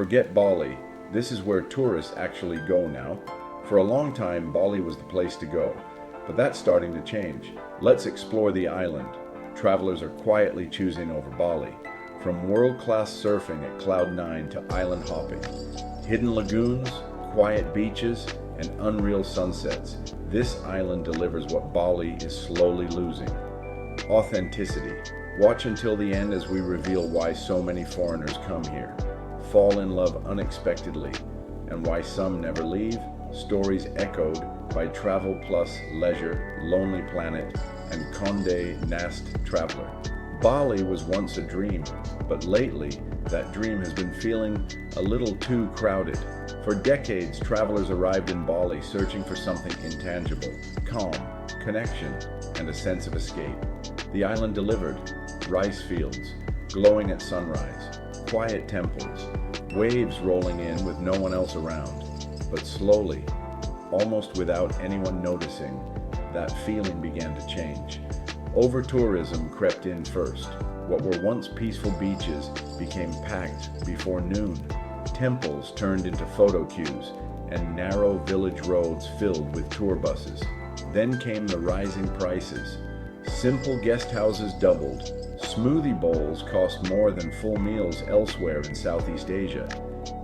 Forget Bali. This is where tourists actually go now. For a long time, Bali was the place to go, but that's starting to change. Let's explore the island. Travelers are quietly choosing over Bali. From world-class surfing at Cloud 9 to island hopping. Hidden lagoons, quiet beaches, and unreal sunsets. This island delivers what Bali is slowly losing. Authenticity. Watch until the end as we reveal why so many foreigners come here, fall in love unexpectedly, and why some never leave. Stories echoed by Travel Plus Leisure, Lonely Planet, and Condé Nast Traveler. Bali was once a dream, but lately that dream has been feeling a little too crowded. For decades, travelers arrived in Bali searching for something intangible, calm, connection, and a sense of escape. The island delivered. Rice fields, glowing at sunrise, quiet temples, waves rolling in with no one else around. But slowly, almost without anyone noticing, that feeling began to change. Over-tourism crept in first. What were once peaceful beaches became packed before noon. Temples turned into photo queues, and narrow village roads filled with tour buses. Then came the rising prices. Simple guest houses doubled. Smoothie bowls cost more than full meals elsewhere in Southeast Asia.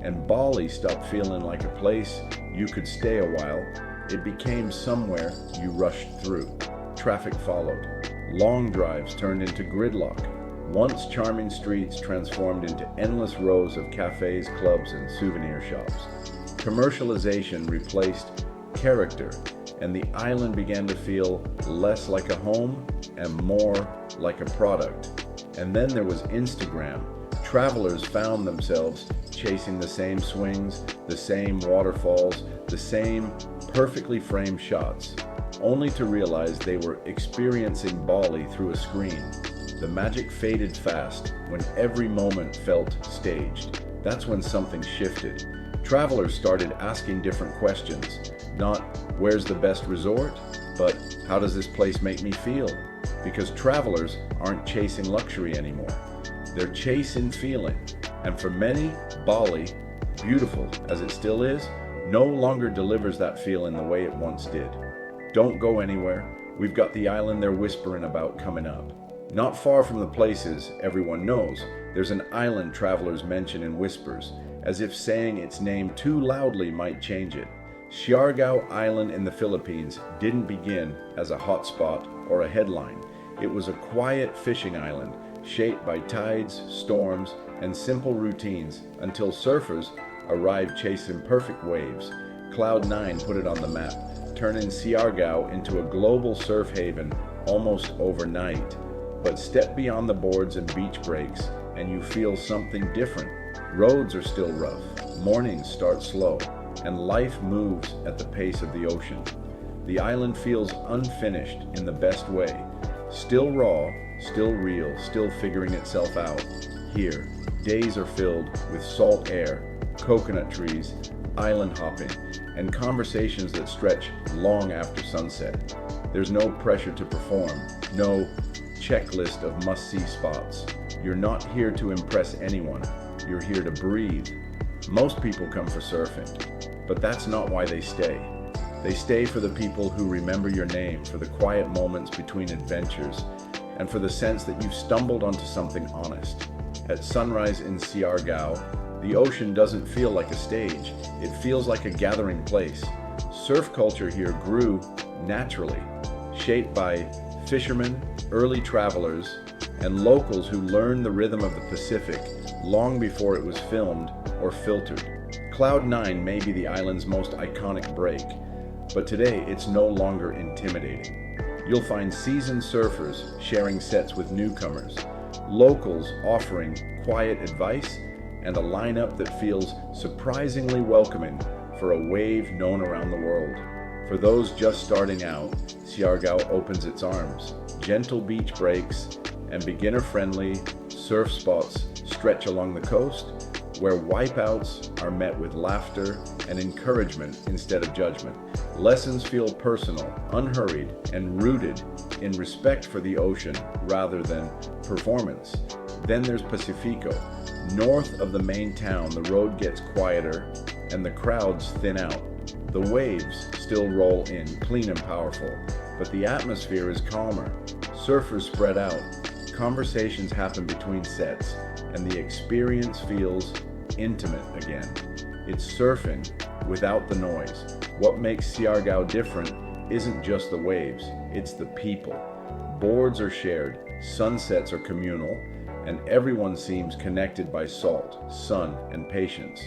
And Bali stopped feeling like a place you could stay a while. It became somewhere you rushed through. Traffic followed. Long drives turned into gridlock. Once charming streets transformed into endless rows of cafes, clubs, and souvenir shops. Commercialization replaced character, and the island began to feel less like a home and more like a product. And then there was Instagram. Travelers found themselves chasing the same swings, the same waterfalls, the same perfectly framed shots, only to realize they were experiencing Bali through a screen. The magic faded fast when every moment felt staged. That's when something shifted. Travelers started asking different questions. Not, where's the best resort? But, how does this place make me feel? Because travelers aren't chasing luxury anymore. They're chasing feeling. And for many, Bali, beautiful as it still is, no longer delivers that feeling the way it once did. Don't go anywhere. We've got the island they're whispering about coming up. Not far from the places everyone knows, there's an island travelers mention in whispers, as if saying its name too loudly might change it. Siargao Island in the Philippines didn't begin as a hotspot or a headline. It was a quiet fishing island, shaped by tides, storms, and simple routines, until surfers arrived chasing perfect waves. Cloud 9 put it on the map, turning Siargao into a global surf haven almost overnight. But step beyond the boards and beach breaks, and you feel something different. Roads are still rough, mornings start slow, and life moves at the pace of the ocean. The island feels unfinished in the best way. Still raw, still real, still figuring itself out. Here, days are filled with salt air, coconut trees, island hopping, and conversations that stretch long after sunset. There's no pressure to perform, no checklist of must-see spots. You're not here to impress anyone. You're here to breathe. Most people come for surfing, but that's not why they stay. They stay for the people who remember your name, for the quiet moments between adventures, and for the sense that you've stumbled onto something honest. At sunrise in Siargao, the ocean doesn't feel like a stage. It feels like a gathering place. Surf culture here grew naturally, shaped by fishermen, early travelers, and locals who learned the rhythm of the Pacific long before it was filmed or filtered. Cloud 9 may be the island's most iconic break, but today it's no longer intimidating. You'll find seasoned surfers sharing sets with newcomers, locals offering quiet advice, and a lineup that feels surprisingly welcoming for a wave known around the world. For those just starting out, Siargao opens its arms. Gentle beach breaks and beginner-friendly surf spots stretch along the coast, where wipeouts are met with laughter and encouragement instead of judgment. Lessons feel personal, unhurried, and rooted in respect for the ocean rather than performance. Then there's Pacifico. North of the main town, the road gets quieter and the crowds thin out. The waves still roll in, clean and powerful, but the atmosphere is calmer. Surfers spread out, conversations happen between sets, and the experience feels intimate again. It's surfing without the noise. What makes Siargao different isn't just the waves, it's the people. Boards are shared, sunsets are communal, and everyone seems connected by salt, sun, and patience.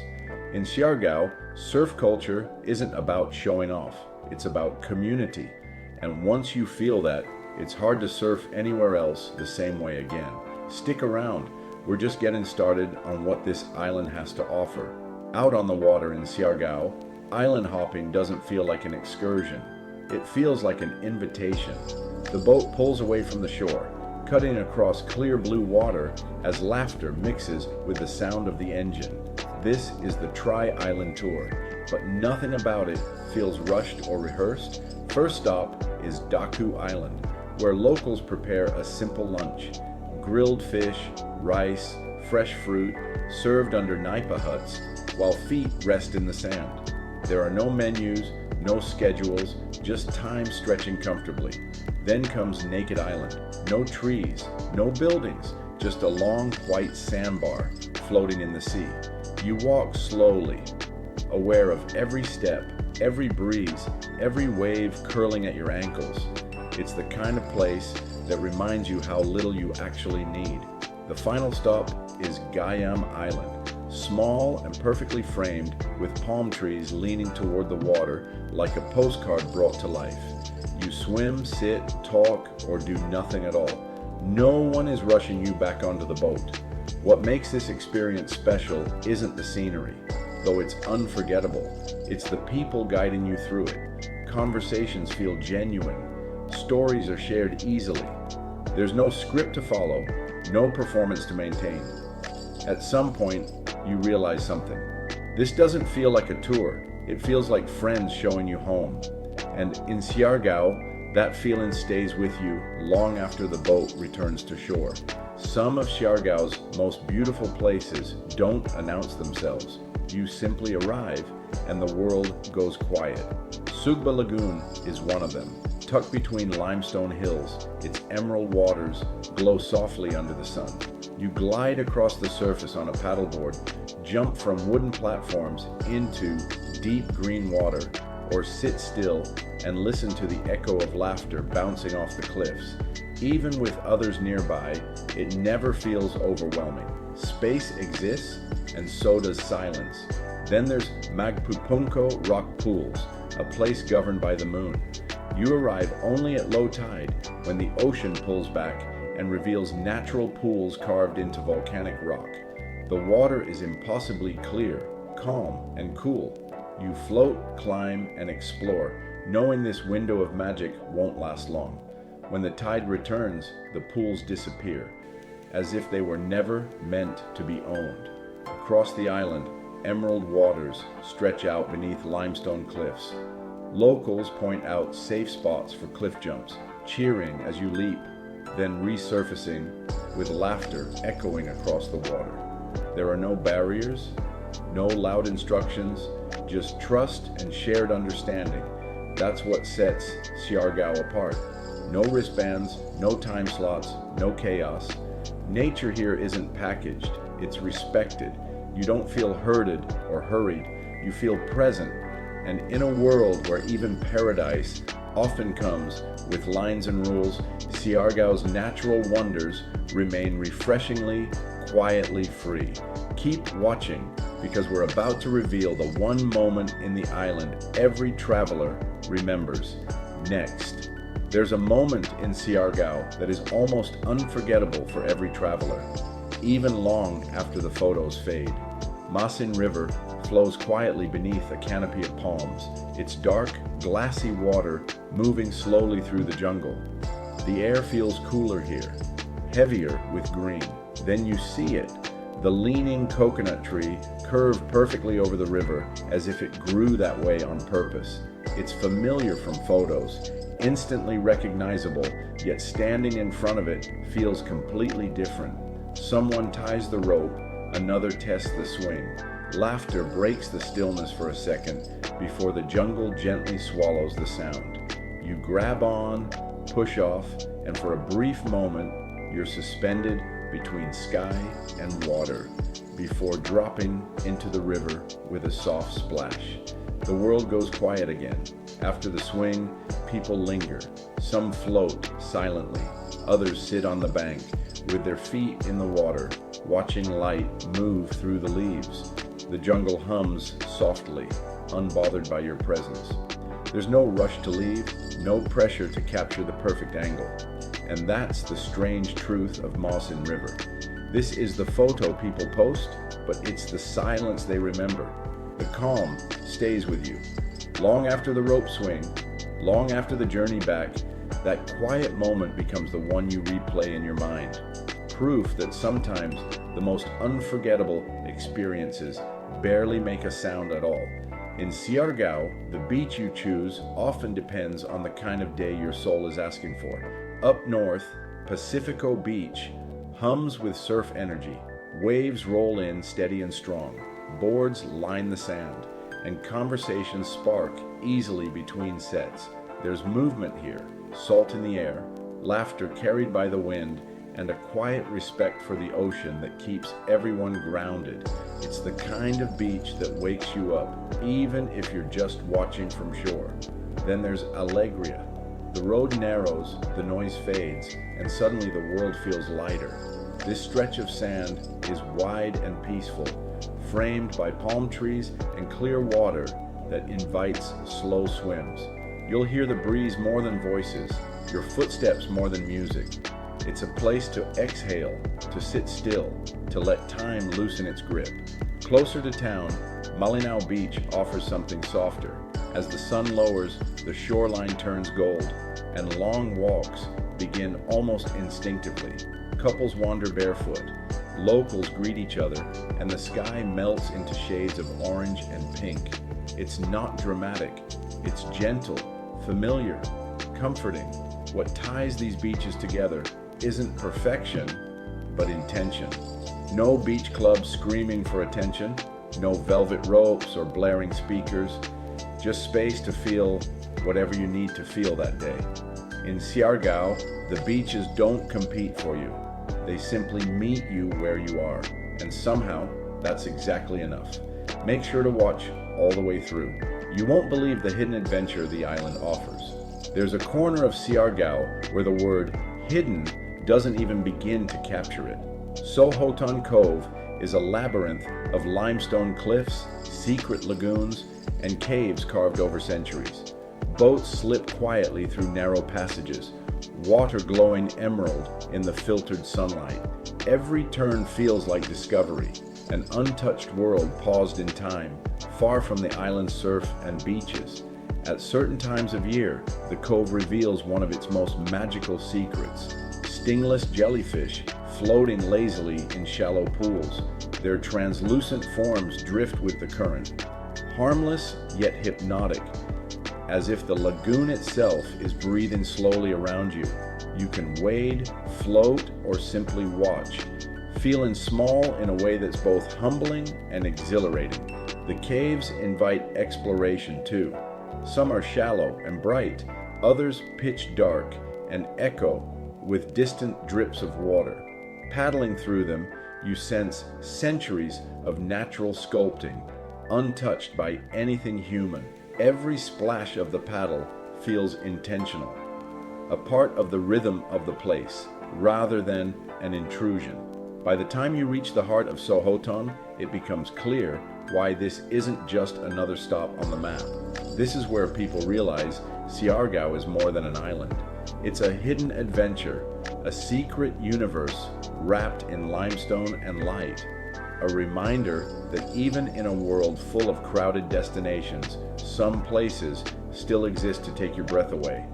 In Siargao, surf culture isn't about showing off, it's about community. And once you feel that, it's hard to surf anywhere else the same way again. Stick around, we're just getting started on what this island has to offer. Out on the water in Siargao, island hopping doesn't feel like an excursion. It feels like an invitation. The boat pulls away from the shore, cutting across clear blue water as laughter mixes with the sound of the engine. This is the Tri-Island Tour, but nothing about it feels rushed or rehearsed. First stop is Daku Island, where locals prepare a simple lunch. Grilled fish, rice, fresh fruit, served under nipa huts, while feet rest in the sand. There are no menus, no schedules, just time stretching comfortably. Then comes Naked Island. No trees, no buildings, just a long white sandbar floating in the sea. You walk slowly, aware of every step, every breeze, every wave curling at your ankles. It's the kind of place that reminds you how little you actually need. The final stop is Gayam Island, small and perfectly framed with palm trees leaning toward the water like a postcard brought to life. You swim, sit, talk, or do nothing at all. No one is rushing you back onto the boat. What makes this experience special isn't the scenery, though it's unforgettable. It's the people guiding you through it. Conversations feel genuine. Stories are shared easily. There's no script to follow, no performance to maintain. At some point, you realize something. This doesn't feel like a tour. It feels like friends showing you home. And in Siargao, that feeling stays with you long after the boat returns to shore. Some of Siargao's most beautiful places don't announce themselves. You simply arrive and the world goes quiet. Sugba Lagoon is one of them. Tucked between limestone hills, its emerald waters glow softly under the sun. You glide across the surface on a paddleboard, jump from wooden platforms into deep green water, or sit still and listen to the echo of laughter bouncing off the cliffs. Even with others nearby, it never feels overwhelming. Space exists, and so does silence. Then there's Magpupunko Rock Pools, a place governed by the moon. You arrive only at low tide, when the ocean pulls back and reveals natural pools carved into volcanic rock. The water is impossibly clear, calm, and cool. You float, climb, and explore, knowing this window of magic won't last long. When the tide returns, the pools disappear, as if they were never meant to be owned. Across the island, emerald waters stretch out beneath limestone cliffs. Locals point out safe spots for cliff jumps, cheering as you leap, then resurfacing with laughter echoing across the water. There are no barriers, no loud instructions, just trust and shared understanding. That's what sets Siargao apart. No wristbands, no time slots, no chaos. Nature here isn't packaged, it's respected. You don't feel herded or hurried, you feel present. And in a world where even paradise often comes with lines and rules, Siargao's natural wonders remain refreshingly, quietly free. Keep watching, because we're about to reveal the one moment in the island every traveler remembers. Next. There's a moment in Siargao that is almost unforgettable for every traveler, even long after the photos fade. Masin River flows quietly beneath a canopy of palms, its dark, glassy water moving slowly through the jungle. The air feels cooler here, heavier with green. Then you see it. The leaning coconut tree curved perfectly over the river as if it grew that way on purpose. It's familiar from photos, instantly recognizable, yet standing in front of it feels completely different. Someone ties the rope, another tests the swing. Laughter breaks the stillness for a second before the jungle gently swallows the sound. You grab on, push off, and for a brief moment, you're suspended between sky and water before dropping into the river with a soft splash. The world goes quiet again. After the swing, people linger. Some float silently. Others sit on the bank with their feet in the water, watching light move through the leaves. The jungle hums softly, unbothered by your presence. There's no rush to leave, no pressure to capture the perfect angle. And that's the strange truth of Mawson River. This is the photo people post, but it's the silence they remember. The calm stays with you. Long after the rope swing, long after the journey back, that quiet moment becomes the one you replay in your mind. Proof that sometimes the most unforgettable experiences barely make a sound at all. In Siargao, the beach you choose often depends on the kind of day your soul is asking for. Up north, Pacifico Beach hums with surf energy. Waves roll in steady and strong. Boards line the sand, and conversations spark easily between sets. There's movement here, salt in the air, laughter carried by the wind, and a quiet respect for the ocean that keeps everyone grounded. It's the kind of beach that wakes you up, even if you're just watching from shore. Then there's Alegria. The road narrows, the noise fades, and suddenly the world feels lighter. This stretch of sand is wide and peaceful, framed by palm trees and clear water that invites slow swims. You'll hear the breeze more than voices, your footsteps more than music. It's a place to exhale, to sit still, to let time loosen its grip. Closer to town, Malinao Beach offers something softer. As the sun lowers, the shoreline turns gold, and long walks begin almost instinctively. Couples wander barefoot, locals greet each other, and the sky melts into shades of orange and pink. It's not dramatic, it's gentle, familiar, comforting. What ties these beaches together isn't perfection, but intention. No beach club screaming for attention, no velvet ropes or blaring speakers, just space to feel whatever you need to feel that day. In Siargao, the beaches don't compete for you. They simply meet you where you are, and somehow that's exactly enough. Make sure to watch all the way through. You won't believe the hidden adventure the island offers. There's a corner of Siargao where the word hidden doesn't even begin to capture it. Sohoton Cove is a labyrinth of limestone cliffs, secret lagoons, and caves carved over centuries. Boats slip quietly through narrow passages, water glowing emerald in the filtered sunlight. Every turn feels like discovery, an untouched world paused in time, far from the island's surf and beaches. At certain times of year, the cove reveals one of its most magical secrets. Stingless jellyfish floating lazily in shallow pools. Their translucent forms drift with the current. Harmless yet hypnotic, as if the lagoon itself is breathing slowly around you. You can wade, float, or simply watch, feeling small in a way that's both humbling and exhilarating. The caves invite exploration too. Some are shallow and bright, others pitch dark and echo with distant drips of water. Paddling through them, you sense centuries of natural sculpting, untouched by anything human. Every splash of the paddle feels intentional, a part of the rhythm of the place, rather than an intrusion. By the time you reach the heart of Sohoton, it becomes clear why this isn't just another stop on the map. This is where people realize Siargao is more than an island. It's a hidden adventure, a secret universe wrapped in limestone and light. A reminder that even in a world full of crowded destinations, some places still exist to take your breath away,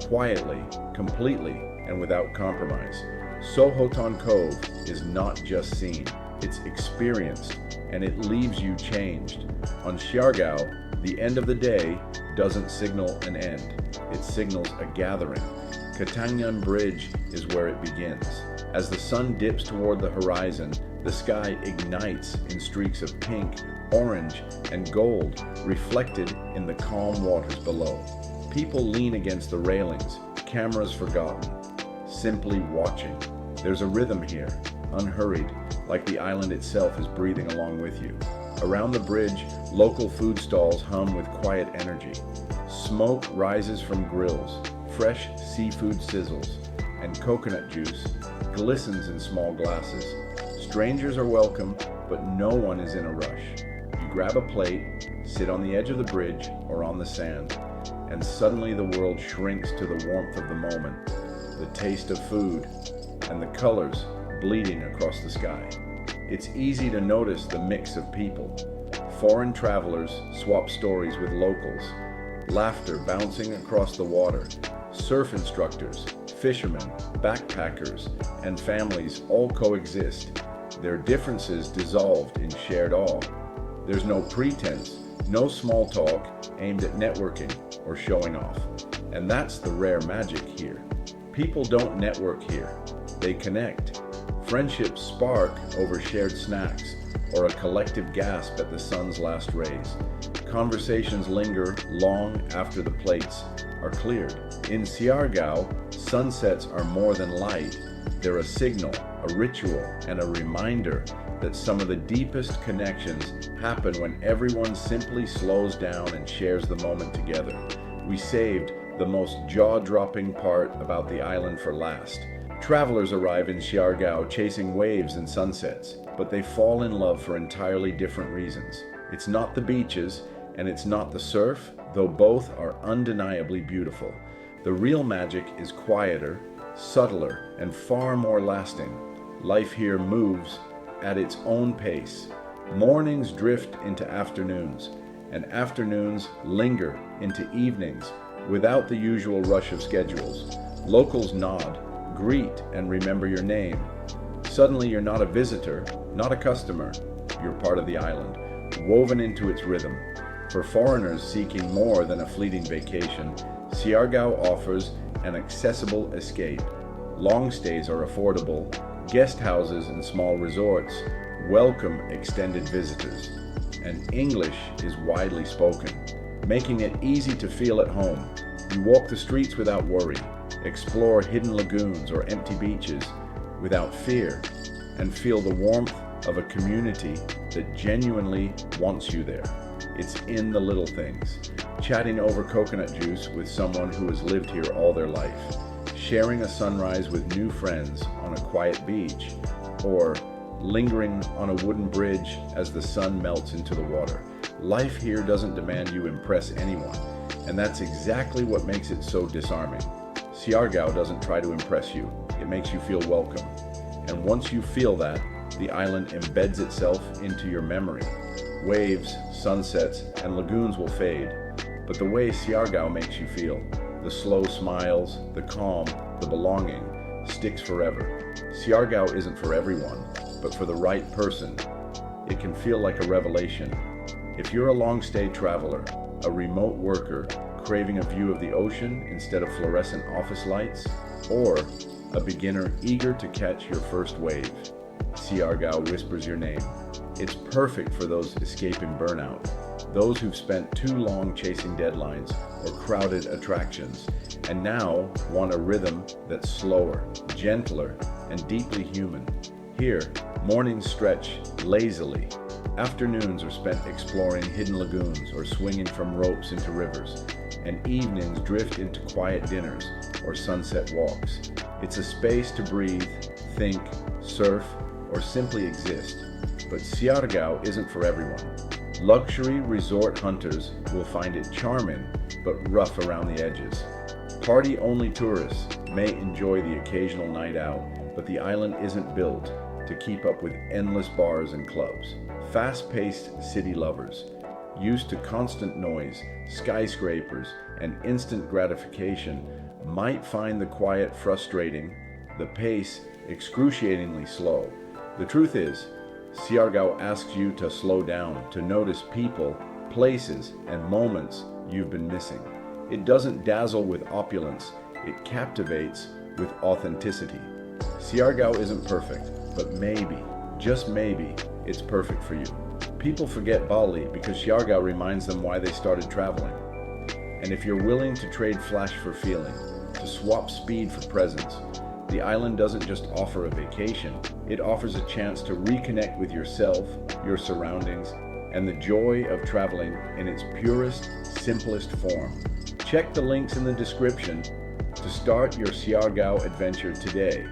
quietly, completely, and without compromise. Sohoton Cove is not just seen, it's experienced, and it leaves you changed. On Siargao, the end of the day doesn't signal an end, it signals a gathering. Katangan Bridge is where it begins. As the sun dips toward the horizon, the sky ignites in streaks of pink, orange, and gold, reflected in the calm waters below. People lean against the railings, cameras forgotten, simply watching. There's a rhythm here, unhurried, like the island itself is breathing along with you. Around the bridge, local food stalls hum with quiet energy. Smoke rises from grills, fresh seafood sizzles, and coconut juice glistens in small glasses. Strangers are welcome, but no one is in a rush. You grab a plate, sit on the edge of the bridge or on the sand, and suddenly the world shrinks to the warmth of the moment, the taste of food, and the colors bleeding across the sky. It's easy to notice the mix of people. Foreign travelers swap stories with locals, laughter bouncing across the water, surf instructors, fishermen, backpackers, and families all coexist, their differences dissolved in shared awe. There's no pretense, no small talk aimed at networking or showing off. And that's the rare magic here. People don't network here, they connect. Friendships spark over shared snacks or a collective gasp at the sun's last rays. Conversations linger long after the plates are cleared. In Siargao, sunsets are more than light. They're a signal, a ritual, and a reminder that some of the deepest connections happen when everyone simply slows down and shares the moment together. We saved the most jaw-dropping part about the island for last. Travelers arrive in Siargao chasing waves and sunsets, but they fall in love for entirely different reasons. It's not the beaches, and it's not the surf, though both are undeniably beautiful. The real magic is quieter, subtler, and far more lasting. Life here moves at its own pace. Mornings drift into afternoons, and afternoons linger into evenings without the usual rush of schedules. Locals nod, greet, and remember your name. Suddenly you're not a visitor, not a customer. You're part of the island, woven into its rhythm. For foreigners seeking more than a fleeting vacation, Siargao offers an accessible escape. Long stays are affordable. Guest houses and small resorts welcome extended visitors. And English is widely spoken, making it easy to feel at home. You walk the streets without worry, explore hidden lagoons or empty beaches without fear, and feel the warmth of a community that genuinely wants you there. It's in the little things. Chatting over coconut juice with someone who has lived here all their life, sharing a sunrise with new friends on a quiet beach, or lingering on a wooden bridge as the sun melts into the water. Life here doesn't demand you impress anyone, and that's exactly what makes it so disarming. Siargao doesn't try to impress you, it makes you feel welcome. And once you feel that, the island embeds itself into your memory. Waves, sunsets, and lagoons will fade, but the way Siargao makes you feel, the slow smiles, the calm, the belonging, sticks forever. Siargao isn't for everyone, but for the right person, it can feel like a revelation. If you're a long-stay traveler, a remote worker craving a view of the ocean instead of fluorescent office lights, or a beginner eager to catch your first wave, Siargao whispers your name. It's perfect for those escaping burnout, those who've spent too long chasing deadlines or crowded attractions, and now want a rhythm that's slower, gentler, and deeply human. Here, mornings stretch lazily. Afternoons are spent exploring hidden lagoons or swinging from ropes into rivers, and evenings drift into quiet dinners or sunset walks. It's a space to breathe, think, surf, or simply exist. But Siargao isn't for everyone. Luxury resort hunters will find it charming, but rough around the edges. Party-only tourists may enjoy the occasional night out, but the island isn't built to keep up with endless bars and clubs. Fast-paced city lovers, used to constant noise, skyscrapers, and instant gratification, might find the quiet frustrating, the pace excruciatingly slow. The truth is, Siargao asks you to slow down, to notice people, places, and moments you've been missing. It doesn't dazzle with opulence, It captivates with authenticity. Siargao isn't perfect, but maybe, just maybe, it's perfect for you. People forget Bali because Siargao reminds them why they started traveling. And if you're willing to trade flash for feeling, to swap speed for presence, the island doesn't just offer a vacation, it offers a chance to reconnect with yourself, your surroundings, and the joy of traveling in its purest, simplest form. Check the links in the description to start your Siargao adventure today.